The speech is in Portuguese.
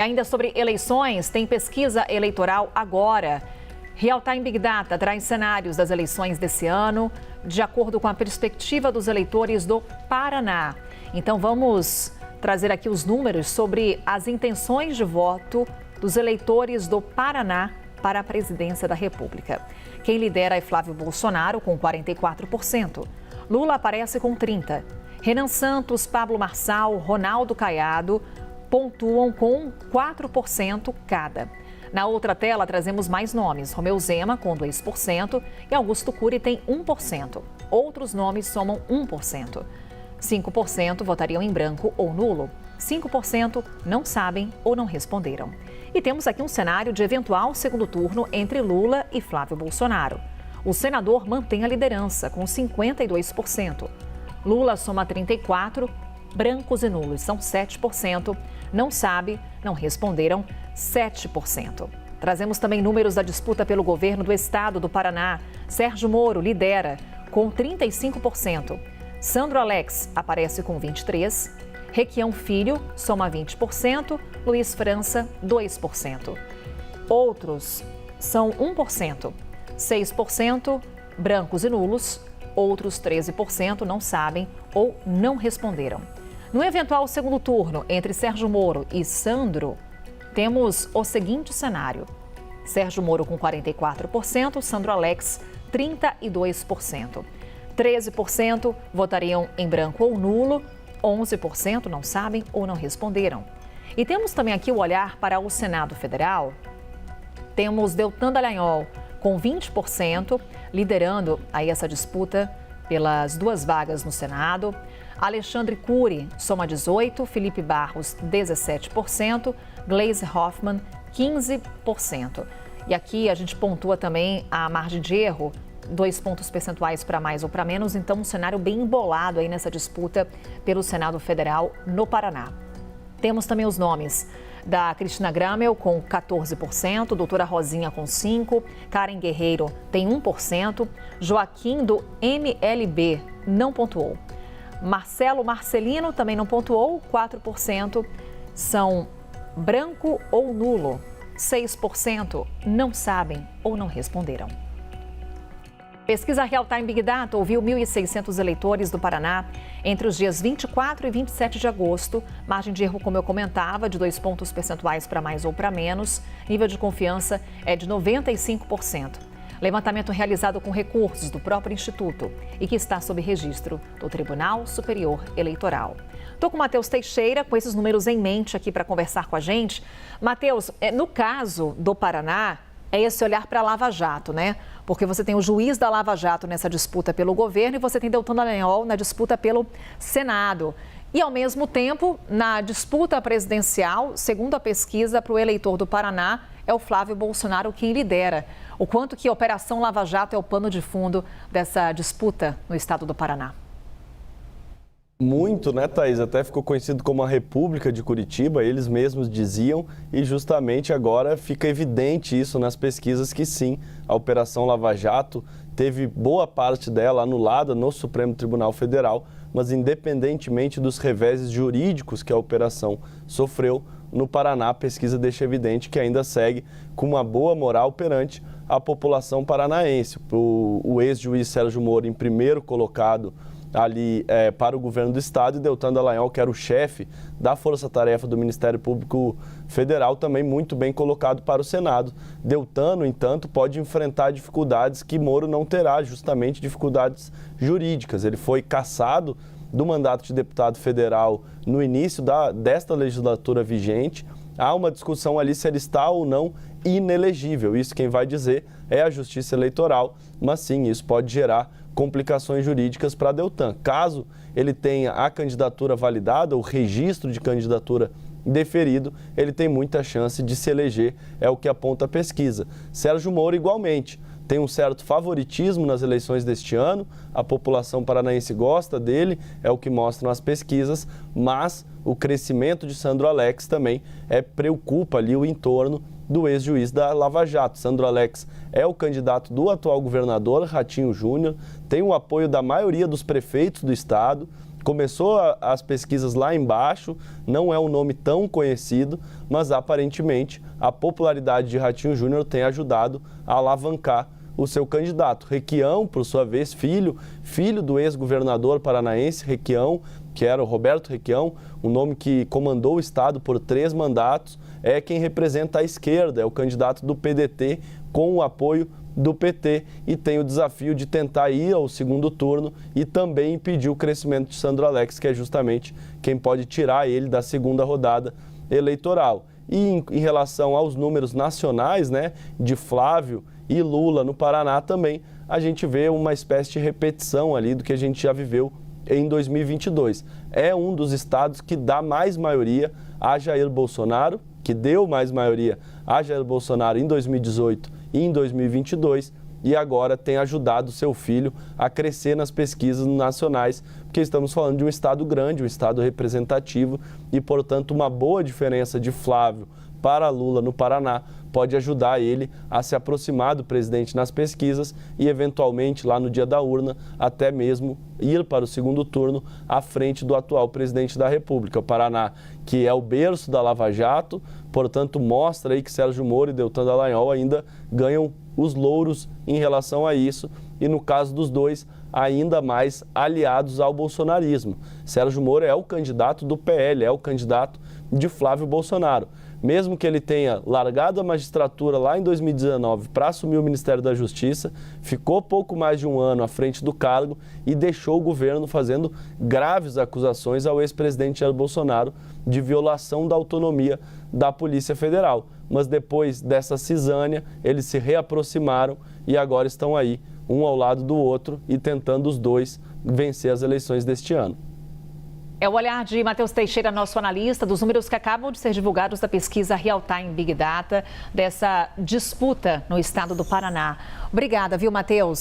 Ainda sobre eleições, tem pesquisa eleitoral agora. Real Time Big Data traz cenários das eleições desse ano, de acordo com a perspectiva dos eleitores do Paraná. Então vamos trazer aqui os números sobre as intenções de voto dos eleitores do Paraná para a presidência da República. Quem lidera é Flávio Bolsonaro, com 44%. Lula aparece com 30%. Renan Santos, Pablo Marçal, Ronaldo Caiado pontuam com 4% cada. Na outra tela, trazemos mais nomes. Romeu Zema, com 2%, e Augusto Cury tem 1%. Outros nomes somam 1%. 5% votariam em branco ou nulo. 5% não sabem ou não responderam. E temos aqui um cenário de eventual segundo turno entre Lula e Flávio Bolsonaro. O senador mantém a liderança, com 52%. Lula soma 34%, brancos e nulos são 7%, não sabe, não responderam 7%. Trazemos também números da disputa pelo governo do estado do Paraná. Sérgio Moro lidera com 35%. Sandro Alex aparece com 23%. Requião Filho soma 20%. Luiz França, 2%. Outros são 1%. 6% brancos e nulos. Outros 13% não sabem ou não responderam. No eventual segundo turno entre Sérgio Moro e Sandro, temos o seguinte cenário: Sérgio Moro com 44%, Sandro Alex 32%. 13% votariam em branco ou nulo, 11% não sabem ou não responderam. E temos também aqui o olhar para o Senado Federal. Temos Deltan Dallagnol com 20%, liderando aí essa disputa pelas duas vagas no Senado. Alexandre Cury soma 18%, Felipe Barros 17%, Gleisi Hoffmann 15%. E aqui a gente pontua também a margem de erro, 2 pontos percentuais para mais ou para menos, então um cenário bem embolado aí nessa disputa pelo Senado Federal no Paraná. Temos também os nomes da Cristina Gramel com 14%, doutora Rosinha com 5%, Karen Guerreiro tem 1%, Joaquim do MLB não pontuou. Marcelo Marcelino também não pontuou, 4% são branco ou nulo, 6% não sabem ou não responderam. Pesquisa Real Time Big Data ouviu 1.600 eleitores do Paraná entre os dias 24 e 27 de agosto. Margem de erro, como eu comentava, de 2 pontos percentuais para mais ou para menos. Nível de confiança é de 95%. Levantamento realizado com recursos do próprio Instituto e que está sob registro do Tribunal Superior Eleitoral. Estou com o Matheus Teixeira, com esses números em mente aqui para conversar com a gente. Matheus, no caso do Paraná, é esse olhar para a Lava Jato, né? Porque você tem o juiz da Lava Jato nessa disputa pelo governo e você tem Deltan Dallagnol na disputa pelo Senado. E, ao mesmo tempo, na disputa presidencial, segundo a pesquisa, para o eleitor do Paraná, é o Flávio Bolsonaro quem lidera. O quanto que a Operação Lava Jato é o pano de fundo dessa disputa no estado do Paraná? Muito, né, Thaís? Até ficou conhecido como a República de Curitiba, eles mesmos diziam, e justamente agora fica evidente isso nas pesquisas que sim, a Operação Lava Jato teve boa parte dela anulada no Supremo Tribunal Federal, mas independentemente dos reveses jurídicos que a operação sofreu, no Paraná a pesquisa deixa evidente que ainda segue com uma boa moral perante a população paranaense. O ex-juiz Sérgio Moro, em primeiro colocado ali para o governo do estado, e Deltan Dallagnol, que era o chefe da força-tarefa do Ministério Público Federal, também muito bem colocado para o Senado. Deltan, no entanto, pode enfrentar dificuldades que Moro não terá, justamente dificuldades jurídicas. Ele foi cassado do mandato de deputado federal no início desta legislatura vigente. Há uma discussão ali se ele está ou não inelegível. Isso quem vai dizer é a Justiça Eleitoral, mas sim, isso pode gerar complicações jurídicas para Deltan. Caso ele tenha a candidatura validada, o registro de candidatura deferido, ele tem muita chance de se eleger, é o que aponta a pesquisa. Sérgio Moro, igualmente, tem um certo favoritismo nas eleições deste ano, a população paranaense gosta dele, é o que mostram as pesquisas, mas o crescimento de Sandro Alex também preocupa ali o entorno do ex-juiz da Lava Jato. Sandro Alex é o candidato do atual governador, Ratinho Júnior, tem o apoio da maioria dos prefeitos do estado, Começou as pesquisas lá embaixo, não é um nome tão conhecido, mas aparentemente a popularidade de Ratinho Júnior tem ajudado a alavancar o seu candidato. Requião, por sua vez, filho do ex-governador paranaense Requião, que era o Roberto Requião, um nome que comandou o estado por 3 mandatos, é quem representa a esquerda, é o candidato do PDT com o apoio do PT e tem o desafio de tentar ir ao segundo turno e também impedir o crescimento de Sandro Alex, que é justamente quem pode tirar ele da segunda rodada eleitoral. E em relação aos números nacionais, né, de Flávio e Lula no Paraná também, a gente vê uma espécie de repetição ali do que a gente já viveu em 2022. É um dos estados que dá mais maioria a Jair Bolsonaro, que deu mais maioria a Jair Bolsonaro em 2018 e em 2022, e agora tem ajudado seu filho a crescer nas pesquisas nacionais, porque estamos falando de um estado grande, um estado representativo, e, portanto, uma boa diferença de Flávio para Lula no Paraná pode ajudar ele a se aproximar do presidente nas pesquisas e, eventualmente, lá no dia da urna, até mesmo ir para o segundo turno à frente do atual presidente da República. O Paraná, que é o berço da Lava Jato, portanto, mostra aí que Sérgio Moro e Deltan Dallagnol ainda ganham os louros em relação a isso e, no caso dos dois, ainda mais aliados ao bolsonarismo. Sérgio Moro é o candidato do PL, é o candidato de Flávio Bolsonaro. Mesmo que ele tenha largado a magistratura lá em 2019 para assumir o Ministério da Justiça, ficou pouco mais de um ano à frente do cargo e deixou o governo fazendo graves acusações ao ex-presidente Jair Bolsonaro de violação da autonomia da Polícia Federal. Mas depois dessa cisânia, eles se reaproximaram e agora estão aí, um ao lado do outro e tentando os dois vencer as eleições deste ano. É o olhar de Matheus Teixeira, nosso analista, dos números que acabam de ser divulgados da pesquisa Real Time Big Data, dessa disputa no estado do Paraná. Obrigada, viu, Matheus?